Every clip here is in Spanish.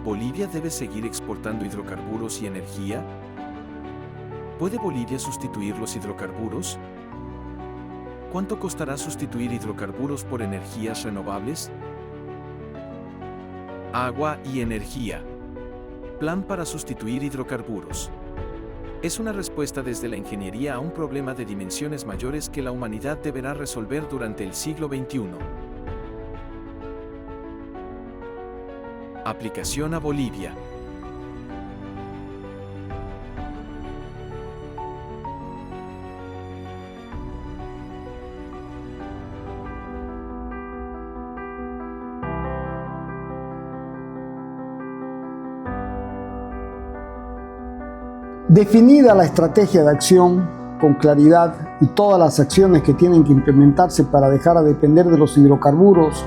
¿Bolivia debe seguir exportando hidrocarburos y energía? ¿Puede Bolivia sustituir los hidrocarburos? ¿Cuánto costará sustituir hidrocarburos por energías renovables? Agua y energía. Plan para sustituir hidrocarburos. Es una respuesta desde la ingeniería a un problema de dimensiones mayores que la humanidad deberá resolver durante el siglo XXI. Aplicación a Bolivia. Definida la estrategia de acción con claridad y todas las acciones que tienen que implementarse para dejar de depender de los hidrocarburos,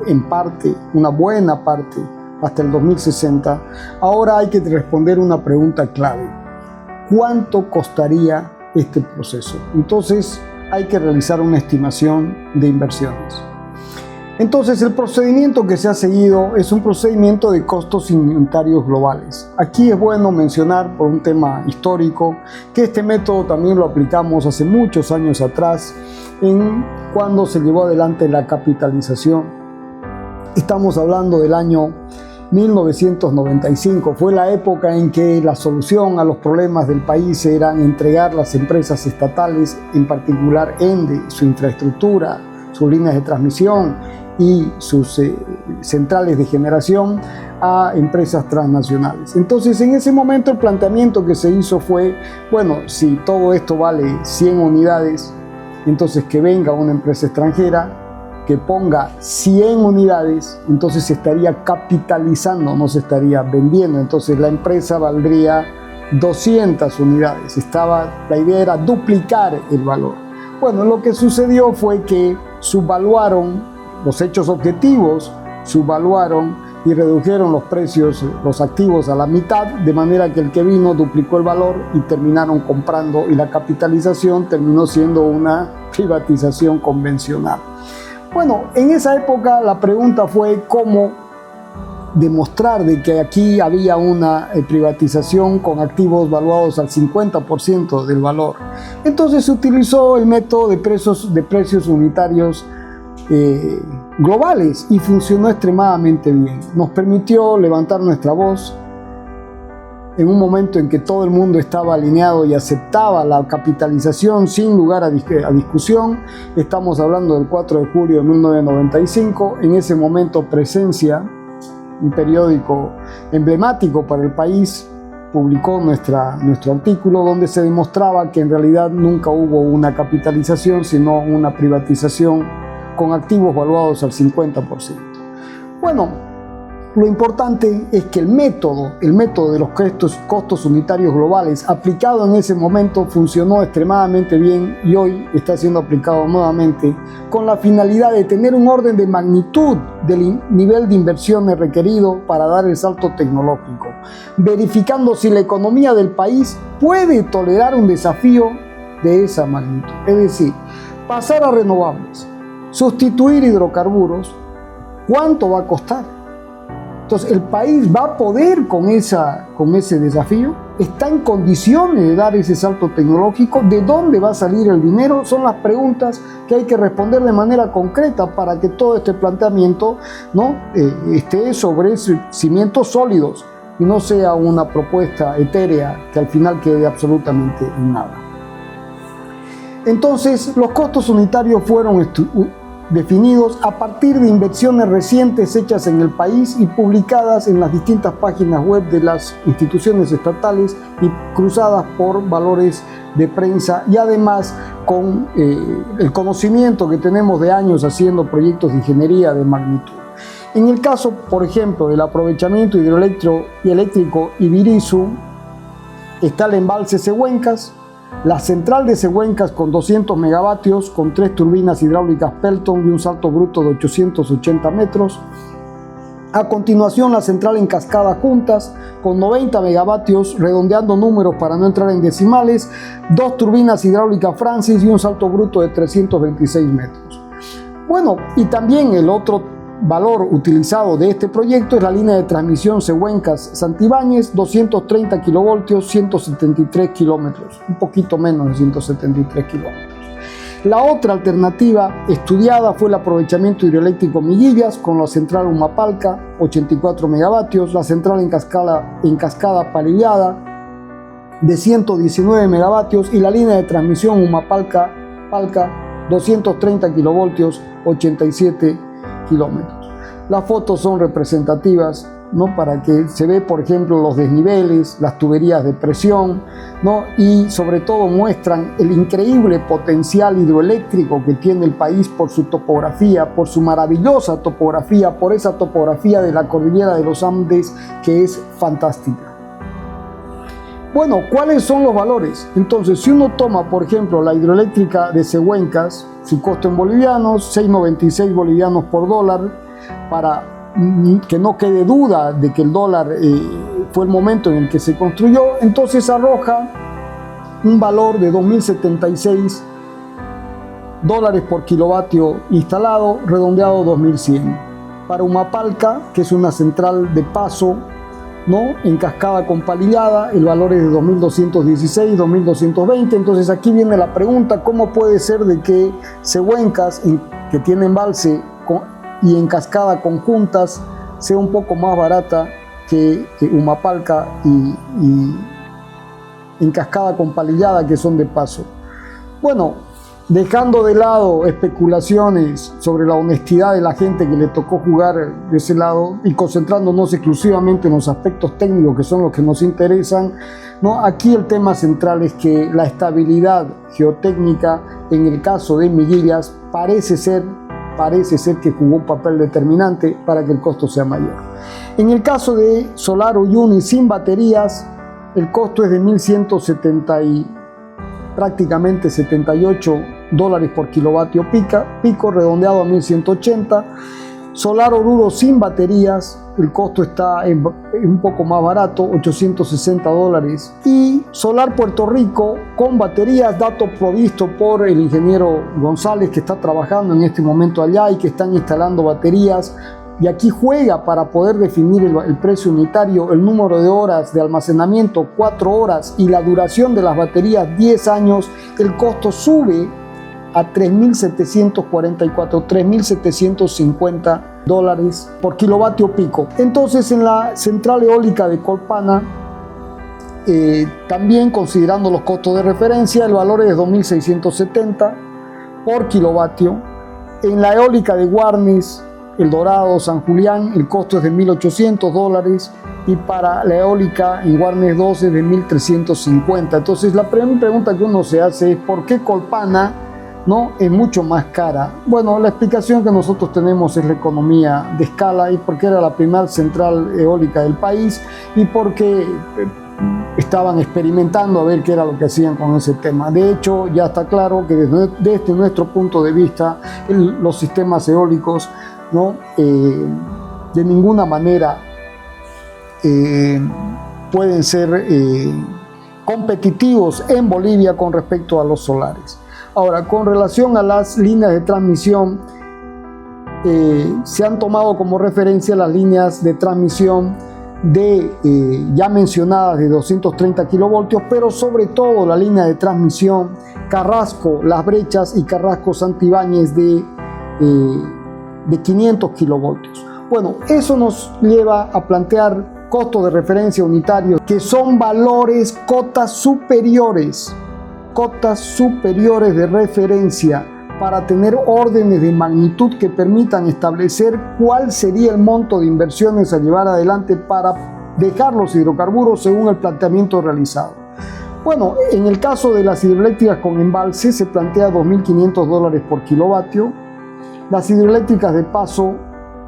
en parte, una buena parte, hasta el 2060, ahora hay que responder una pregunta clave. ¿Cuánto costaría este proceso? Entonces hay que realizar una estimación de inversiones. Entonces el procedimiento que se ha seguido es un procedimiento de costos unitarios globales. Aquí es bueno mencionar, por un tema histórico, que este método también lo aplicamos hace muchos años atrás, cuando se llevó adelante la capitalización. Estamos hablando del año 1995, fue la época en que la solución a los problemas del país era entregar las empresas estatales, en particular ENDE, su infraestructura, sus líneas de transmisión y sus centrales de generación a empresas transnacionales. Entonces, en ese momento el planteamiento que se hizo fue, bueno, si todo esto vale 100 unidades, entonces que venga una empresa extranjera, que ponga 100 unidades, entonces se estaría capitalizando, no se estaría vendiendo, entonces la empresa valdría 200 unidades. La idea era duplicar el valor. Bueno, lo que sucedió fue que subvaluaron los hechos objetivos, subvaluaron y redujeron los precios, los activos a la mitad, de manera que el que vino duplicó el valor y terminaron comprando, y la capitalización terminó siendo una privatización convencional. Bueno, en esa época la pregunta fue cómo demostrar de que aquí había una privatización con activos valuados al 50% del valor. Entonces se utilizó el método de precios unitarios globales y funcionó extremadamente bien. Nos permitió levantar nuestra voz en un momento en que todo el mundo estaba alineado y aceptaba la capitalización sin lugar a discusión. Estamos hablando del 4 de julio de 1995. En ese momento Presencia, un periódico emblemático para el país, publicó nuestro artículo donde se demostraba que en realidad nunca hubo una capitalización, sino una privatización con activos valuados al 50%. Bueno, lo importante es que el método de los costos unitarios globales aplicado en ese momento funcionó extremadamente bien y hoy está siendo aplicado nuevamente con la finalidad de tener un orden de magnitud del nivel de inversiones requerido para dar el salto tecnológico, verificando si la economía del país puede tolerar un desafío de esa magnitud. Es decir, pasar a renovables, sustituir hidrocarburos, ¿cuánto va a costar? Entonces, ¿el país va a poder con ese desafío? ¿Está en condiciones de dar ese salto tecnológico? ¿De dónde va a salir el dinero? Son las preguntas que hay que responder de manera concreta para que todo este planteamiento esté sobre cimientos sólidos y no sea una propuesta etérea que al final quede absolutamente en nada. Entonces, los costos unitarios fueron definidos a partir de inversiones recientes hechas en el país y publicadas en las distintas páginas web de las instituciones estatales y cruzadas por valores de prensa, y además con el conocimiento que tenemos de años haciendo proyectos de ingeniería de magnitud. En el caso, por ejemplo, del aprovechamiento hidroeléctrico Ibirizu, está el embalse Cehuencas, la central de Cehuencas con 200 megavatios, con 3 turbinas hidráulicas Pelton y un salto bruto de 880 metros. A continuación, la central en Cascada Juntas, con 90 megavatios, redondeando números para no entrar en decimales, 2 turbinas hidráulicas Francis y un salto bruto de 326 metros. Bueno, y también el otro valor utilizado de este proyecto es la línea de transmisión Sehuencas-Santibáñez, 230 kilovoltios, 173 kilómetros, un poquito menos de 173 kilómetros. La otra alternativa estudiada fue el aprovechamiento hidroeléctrico Miguillas con la central Humapalca, 84 megavatios, la central en cascada Palillada de 119 megavatios y la línea de transmisión Humapalca 230 kilovoltios, 87 kilómetros. Las fotos son representativas, ¿no? Para que se ve, por ejemplo, los desniveles, las tuberías de presión, ¿no? Y sobre todo muestran el increíble potencial hidroeléctrico que tiene el país por su topografía, por su maravillosa topografía, por esa topografía de la cordillera de los Andes que es fantástica. Bueno, ¿cuáles son los valores? Entonces, si uno toma, por ejemplo, la hidroeléctrica de Sehuencas, su costo en bolivianos, 6,96 bolivianos por dólar, para que no quede duda de que el dólar fue el momento en el que se construyó, entonces arroja un valor de 2.076 dólares por kilovatio instalado, redondeado 2.100. Para Humapalca, que es una central de paso, ¿no? En cascada con palillada, el valor es de 2.216, 2.220. Entonces aquí viene la pregunta: ¿cómo puede ser de que Sehuencas, que tiene embalse y en cascada conjuntas, sea un poco más barata que Humapalca y en cascada con palillada, que son de paso? Bueno, dejando de lado especulaciones sobre la honestidad de la gente que le tocó jugar de ese lado y concentrándonos exclusivamente en los aspectos técnicos, que son los que nos interesan, ¿no? Aquí el tema central es que la estabilidad geotécnica en el caso de Miguillas parece ser que jugó un papel determinante para que el costo sea mayor. En el caso de Solar Uyuni sin baterías, el costo es de 1.170 y prácticamente 78 dólares por kilovatio pico, redondeado a 1.180. Solar Oruro sin baterías, el costo está un poco más barato, 860 dólares. Y Solar Puerto Rico con baterías, dato provisto por el ingeniero González, que está trabajando en este momento allá y que están instalando baterías. Y aquí juega para poder definir el precio unitario, el número de horas de almacenamiento, 4 horas, y la duración de las baterías, 10 años. El costo sube a 3.744, 3.750 dólares por kilovatio pico. Entonces, en la central eólica de Colpana, también considerando los costos de referencia, el valor es de 2.670 por kilovatio. En la eólica de Guarnes, El Dorado, San Julián, el costo es de 1.800 dólares, y para la eólica en Guarnes 12 de 1.350. Entonces la primera pregunta que uno se hace es: ¿por qué Colpana, no, es mucho más cara? Bueno, la explicación que nosotros tenemos es la economía de escala, y porque era la primera central eólica del país y porque estaban experimentando a ver qué era lo que hacían con ese tema. De hecho, ya está claro que desde nuestro punto de vista, los sistemas eólicos, ¿no? De ninguna manera pueden ser competitivos en Bolivia con respecto a los solares. Ahora, con relación a las líneas de transmisión, se han tomado como referencia las líneas de transmisión ya mencionadas de 230 kilovoltios, pero sobre todo la línea de transmisión Carrasco Las Brechas y Carrasco Santibáñez de 500 kilovoltios. Bueno, eso nos lleva a plantear costos de referencia unitarios que son valores, cotas superiores de referencia, para tener órdenes de magnitud que permitan establecer cuál sería el monto de inversiones a llevar adelante para dejar los hidrocarburos según el planteamiento realizado. Bueno, en el caso de las hidroeléctricas con embalse se plantea 2.500 dólares por kilovatio, las hidroeléctricas de paso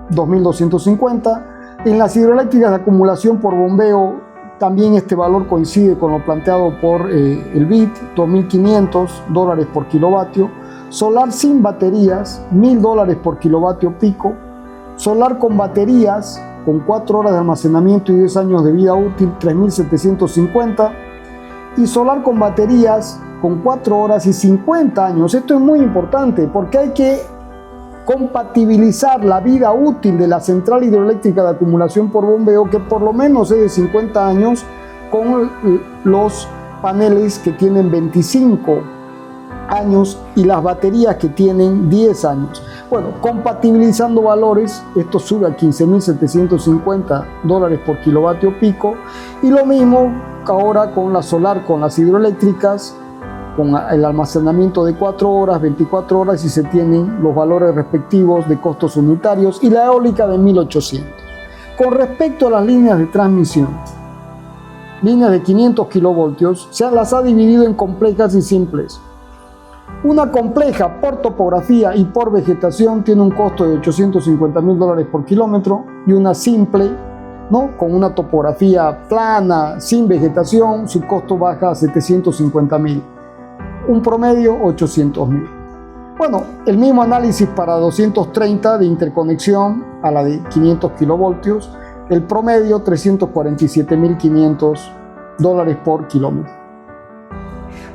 2.250, en las hidroeléctricas de acumulación por bombeo también este valor coincide con lo planteado por el BID, 2.500 dólares por kilovatio. Solar sin baterías, 1.000 dólares por kilovatio pico. Solar con baterías, con 4 horas de almacenamiento y 10 años de vida útil, 3.750. Y solar con baterías, con 4 horas y 50 años. Esto es muy importante porque hay que compatibilizar la vida útil de la central hidroeléctrica de acumulación por bombeo, que por lo menos es de 50 años, con los paneles que tienen 25 años y las baterías que tienen 10 años. Bueno, compatibilizando valores, esto sube a $15.750 por kilovatio pico, y lo mismo ahora con la solar, con las hidroeléctricas, con el almacenamiento de 4 horas, 24 horas, y se tienen los valores respectivos de costos unitarios, y la eólica de 1.800. Con respecto a las líneas de transmisión, líneas de 500 kilovoltios, se las ha dividido en complejas y simples. Una compleja por topografía y por vegetación tiene un costo de $850.000 por kilómetro, y una simple, ¿no?, con una topografía plana, sin vegetación, su costo baja a $750.000. Un promedio, $800.000. Bueno, el mismo análisis para 230 de interconexión a la de 500 kilovoltios, el promedio $347.500 por kilómetro.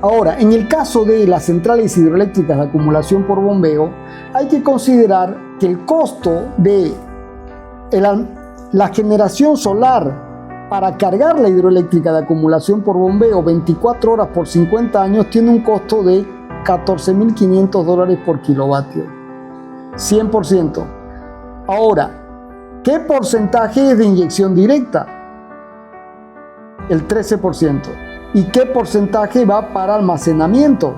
Ahora, en el caso de las centrales hidroeléctricas de acumulación por bombeo, hay que considerar que el costo de la generación solar para cargar la hidroeléctrica de acumulación por bombeo 24 horas por 50 años tiene un costo de $14.500 por kilovatio. 100%. Ahora, ¿qué porcentaje es de inyección directa? El 13%. ¿Y qué porcentaje va para almacenamiento?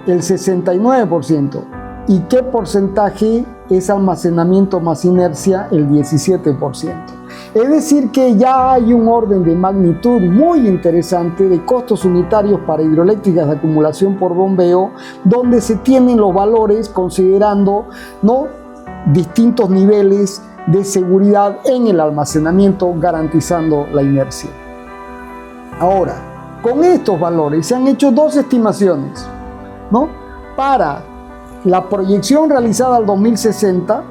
El 69%. ¿Y qué porcentaje es almacenamiento más inercia? El 17%. Es decir, que ya hay un orden de magnitud muy interesante de costos unitarios para hidroeléctricas de acumulación por bombeo, donde se tienen los valores considerando, ¿no?, distintos niveles de seguridad en el almacenamiento, garantizando la inercia. Ahora, con estos valores se han hecho dos estimaciones, ¿no?, para la proyección realizada al 2060,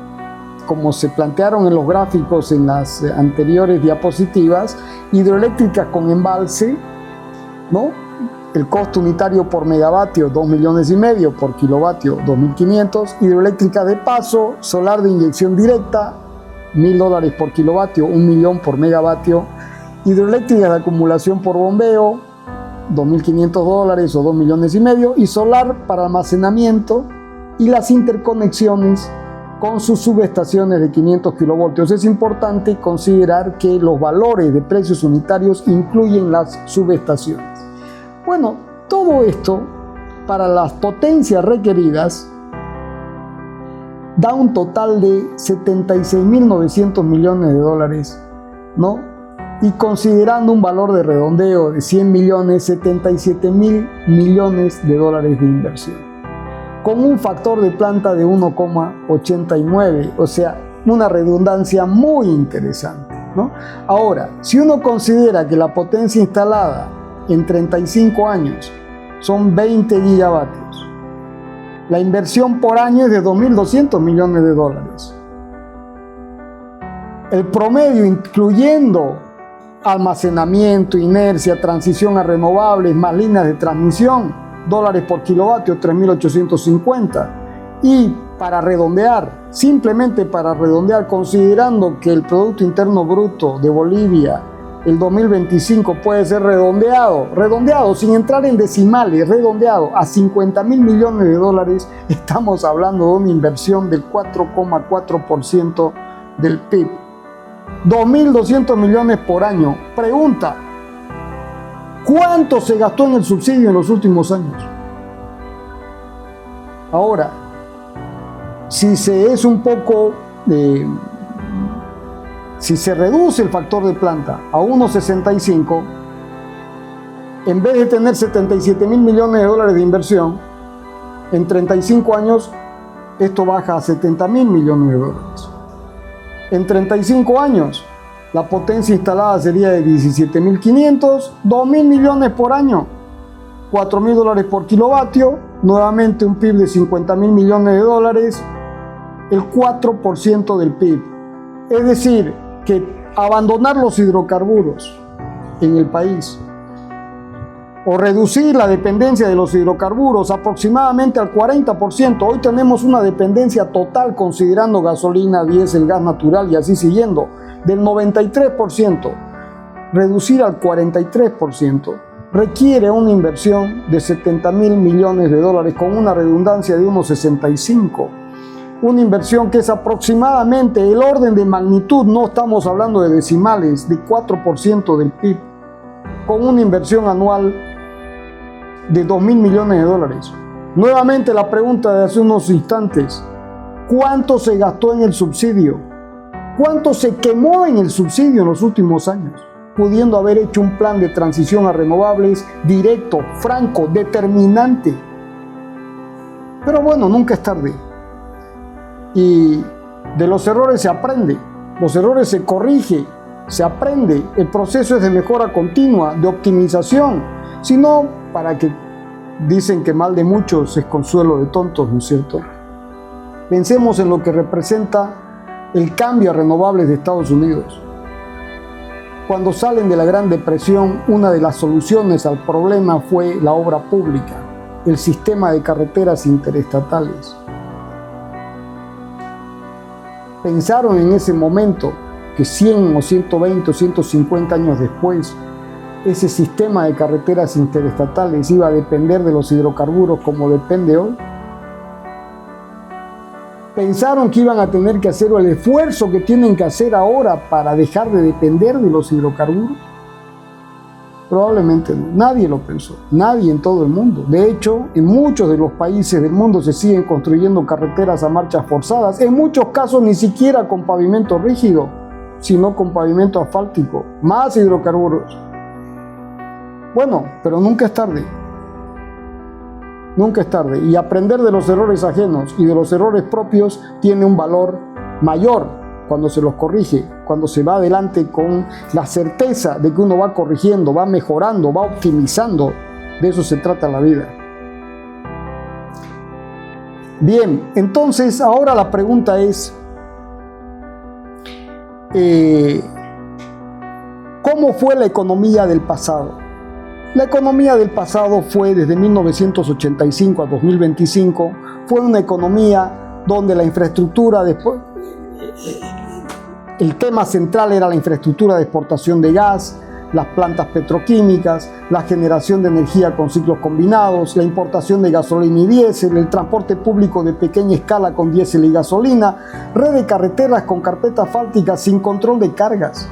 como se plantearon en los gráficos en las anteriores diapositivas, hidroeléctricas con embalse, ¿no?, el costo unitario por megavatio, 2,5 millones, por kilovatio, 2.500, hidroeléctrica de paso, solar de inyección directa, $1.000 por kilovatio, 1 millón por megavatio, hidroeléctricas de acumulación por bombeo, $2.500 o 2,5 millones, y solar para almacenamiento y las interconexiones con sus subestaciones de 500 kilovoltios. Es importante considerar que los valores de precios unitarios incluyen las subestaciones. Bueno, todo esto para las potencias requeridas da un total de $76.900 millones, ¿no? Y considerando un valor de redondeo de 100 millones, $77.000 millones de inversión, con un factor de planta de 1,89, o sea, una redundancia muy interesante, ¿no? Ahora, si uno considera que la potencia instalada en 35 años son 20 gigavatios, la inversión por año es de $2.200 millones. El promedio, incluyendo almacenamiento, inercia, transición a renovables, más líneas de transmisión, dólares por kilovatio, 3.850. Y para redondear, simplemente para redondear, considerando que el Producto Interno Bruto de Bolivia el 2025 puede ser redondeado sin entrar en decimales, redondeado a $50.000 millones, estamos hablando de una inversión del 4,4% del PIB. 2.200 millones por año. Pregunta: ¿cuánto se gastó en el subsidio en los últimos años? Ahora, si se reduce el factor de planta a 1,65, en vez de tener $77.000 millones de inversión, en 35 años esto baja a $70.000 millones. En 35 años, la potencia instalada sería de 17.500, 2.000 millones por año, $4.000 por kilovatio, nuevamente un PIB de $50.000 millones, el 4% del PIB. Es decir, que abandonar los hidrocarburos en el país o reducir la dependencia de los hidrocarburos aproximadamente al 40%. Hoy tenemos una dependencia total, considerando gasolina, diésel, gas natural y así siguiendo, del 93%. Reducir al 43% requiere una inversión de 70.000 millones de dólares con una redundancia de unos 65. Una inversión que es aproximadamente el orden de magnitud, no estamos hablando de decimales, de 4% del PIB, con una inversión anual de 2.000 millones de dólares. Nuevamente la pregunta de hace unos instantes: ¿cuánto se gastó en el subsidio? ¿Cuánto se quemó en el subsidio en los últimos años? Pudiendo haber hecho un plan de transición a renovables directo, franco, determinante. Pero bueno, nunca es tarde. Y de los errores se aprende, los errores se corrige, se aprende. El proceso es de mejora continua, de optimización. Si no, para que dicen que mal de muchos es consuelo de tontos, ¿no es cierto? Pensemos en lo que representa el cambio a renovables de Estados Unidos. Cuando salen de la Gran Depresión, una de las soluciones al problema fue la obra pública, el sistema de carreteras interestatales. Pensaron en ese momento que 100 o 120 o 150 años después, ese sistema de carreteras interestatales iba a depender de los hidrocarburos como depende hoy. Pensaron que iban a tener que hacer el esfuerzo que tienen que hacer ahora para dejar de depender de los hidrocarburos. Probablemente no. Nadie lo pensó, nadie en todo el mundo. De hecho, en muchos de los países del mundo se siguen construyendo carreteras a marchas forzadas, en muchos casos ni siquiera con pavimento rígido, sino con pavimento asfáltico, más hidrocarburos. Bueno, pero nunca es tarde. Nunca es tarde. Y aprender de los errores ajenos y de los errores propios tiene un valor mayor cuando se los corrige, cuando se va adelante con la certeza de que uno va corrigiendo, va mejorando, va optimizando. De eso se trata la vida. Bien, entonces ahora la pregunta es, ¿cómo fue la economía del pasado? La economía del pasado fue desde 1985 a 2025, fue una economía donde la infraestructura, el tema central era la infraestructura de exportación de gas, las plantas petroquímicas, la generación de energía con ciclos combinados, la importación de gasolina y diésel, el transporte público de pequeña escala con diésel y gasolina, red de carreteras con carpeta asfáltica sin control de cargas.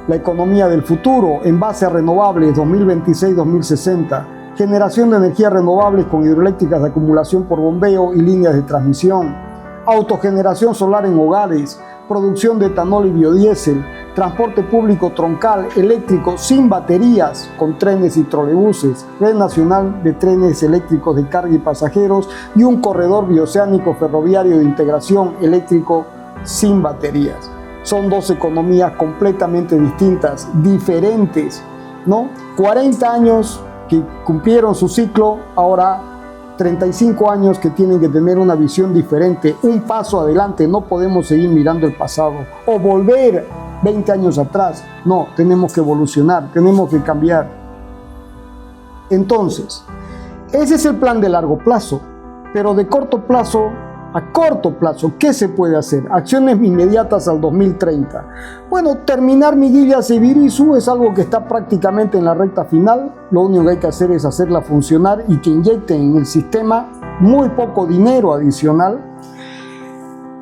La economía del futuro en base a renovables 2026-2060, generación de energías renovables con hidroeléctricas de acumulación por bombeo y líneas de transmisión, autogeneración solar en hogares, producción de etanol y biodiesel, transporte público troncal eléctrico sin baterías con trenes y trolebuses, red nacional de trenes eléctricos de carga y pasajeros y un corredor bioceánico ferroviario de integración eléctrico sin baterías. Son dos economías completamente distintas, diferentes, ¿no? 40 años que cumplieron su ciclo, ahora 35 años que tienen que tener una visión diferente, un paso adelante. No podemos seguir mirando el pasado o volver 20 años atrás. No, tenemos que evolucionar, tenemos que cambiar. Entonces, ese es el plan de largo plazo, pero de corto plazo, a corto plazo, ¿qué se puede hacer? Acciones inmediatas al 2030. Bueno, terminar Miguillas y Birisu es algo que está prácticamente en la recta final. Lo único que hay que hacer es hacerla funcionar y que inyecten en el sistema muy poco dinero adicional.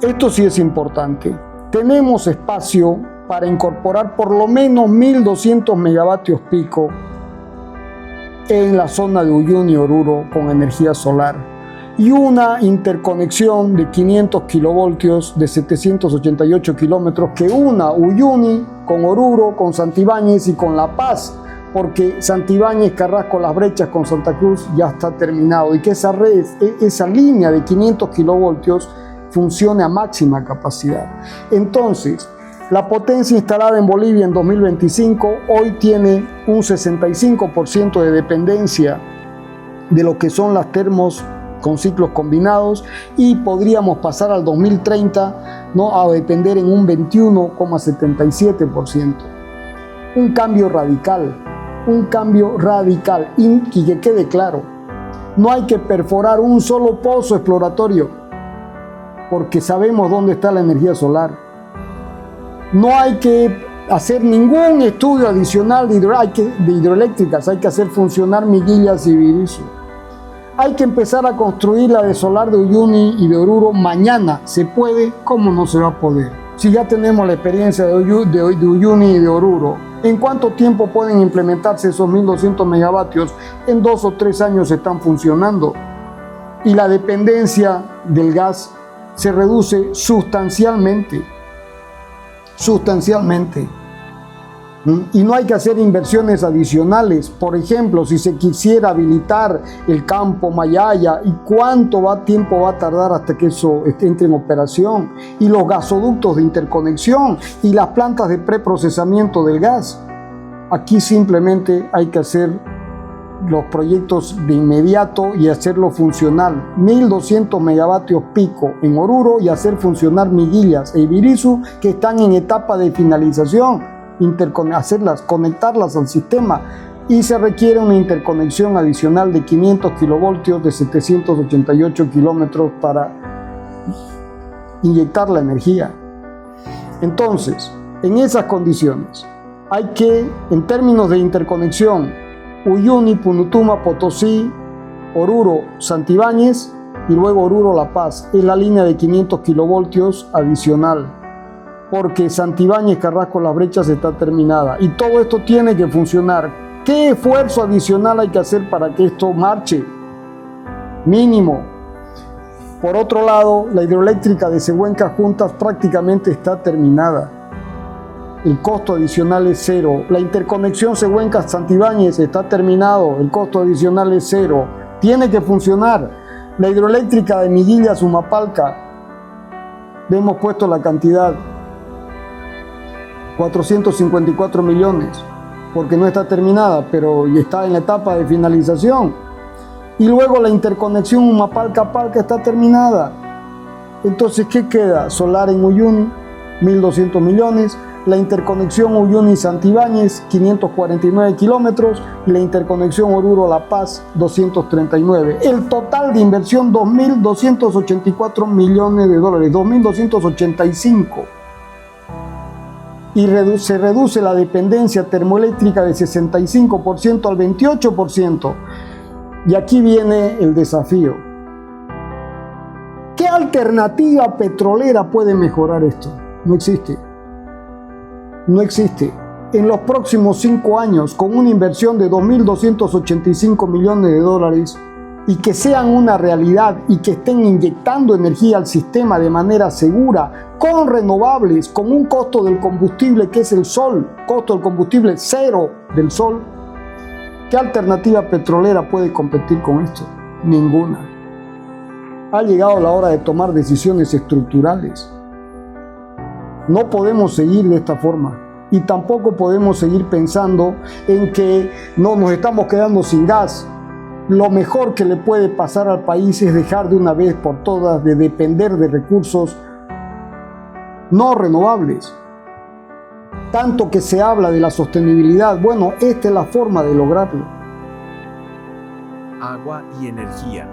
Esto sí es importante. Tenemos espacio para incorporar por lo menos 1.200 megavatios pico en la zona de Uyuni y Oruro con energía solar. Y una interconexión de 500 kilovoltios de 788 kilómetros que una Uyuni con Oruro, con Santibáñez y con La Paz, porque Santibáñez, Carrasco, Las Brechas con Santa Cruz ya está terminado, y que esa red, esa línea de 500 kilovoltios funcione a máxima capacidad. Entonces, la potencia instalada en Bolivia en 2025 hoy tiene un 65% de dependencia de lo que son las termos con ciclos combinados, y podríamos pasar al 2030, ¿no?, a depender en un 21,77%. Un cambio radical. un cambio radical. Y que quede claro, no hay que perforar un solo pozo exploratorio, porque sabemos dónde está la energía solar. No hay que hacer ningún estudio adicional de hidroeléctricas, hay que hacer funcionar Miguillas y Birisu. Hay que empezar a construir la de solar de Uyuni y de Oruro mañana. ¿Se puede? ¿Cómo no se va a poder? Si ya tenemos la experiencia de Uyuni y de Oruro, ¿en cuánto tiempo pueden implementarse esos 1.200 megavatios? En 2 o 3 años están funcionando. Y la dependencia del gas se reduce sustancialmente. Y no hay que hacer inversiones adicionales. Por ejemplo, si se quisiera habilitar el campo Mayaya, ¿y cuánto tiempo va a tardar hasta que eso entre en operación? Y los gasoductos de interconexión y las plantas de preprocesamiento del gas. Aquí simplemente hay que hacer los proyectos de inmediato y hacerlo funcional. 1.200 megavatios pico en Oruro y hacer funcionar Miguillas e Ibirizu, que están en etapa de finalización. Conectarlas al sistema, y se requiere una interconexión adicional de 500 kilovoltios de 788 kilómetros para inyectar la energía. Entonces, en esas condiciones, hay que, en términos de interconexión, Uyuni, Punutuma, Potosí, Oruro, Santibáñez y luego Oruro, La Paz, es la línea de 500 kilovoltios adicional, porque Santibáñez, Carrasco, Las Brechas está terminada y todo esto tiene que funcionar. ¿Qué esfuerzo adicional hay que hacer para que esto marche? Mínimo. Por otro lado, la hidroeléctrica de Sehuencas Juntas prácticamente está terminada. El costo adicional es cero. La interconexión Sehuencas-Santibáñez está terminado. El costo adicional es cero. Tiene que funcionar. La hidroeléctrica de Miguillas-Humapalca, le hemos puesto la cantidad, 454 millones, porque no está terminada, pero está en la etapa de finalización. Y luego la interconexión Humapalca-Palca está terminada. Entonces, ¿qué queda? Solar en Uyuni, 1.200 millones, la interconexión Uyuni-Santibáñez, 549 kilómetros, y la interconexión Oruro-La Paz, 239. El total de inversión, 2.284 millones de dólares, 2.285. Y se reduce la dependencia termoeléctrica de 65% al 28%. Y aquí viene el desafío. ¿Qué alternativa petrolera puede mejorar esto? No existe. No existe. En los próximos 5 años, con una inversión de 2.285 millones de dólares, y que sean una realidad y que estén inyectando energía al sistema de manera segura, con renovables, con un costo del combustible que es el sol, costo del combustible cero del sol, ¿qué alternativa petrolera puede competir con esto? Ninguna. Ha llegado la hora de tomar decisiones estructurales. No podemos seguir de esta forma. Y tampoco podemos seguir pensando en que no nos estamos quedando sin gas. Lo mejor que le puede pasar al país es dejar de una vez por todas de depender de recursos no renovables. Tanto que se habla de la sostenibilidad, bueno, esta es la forma de lograrlo. Agua y energía.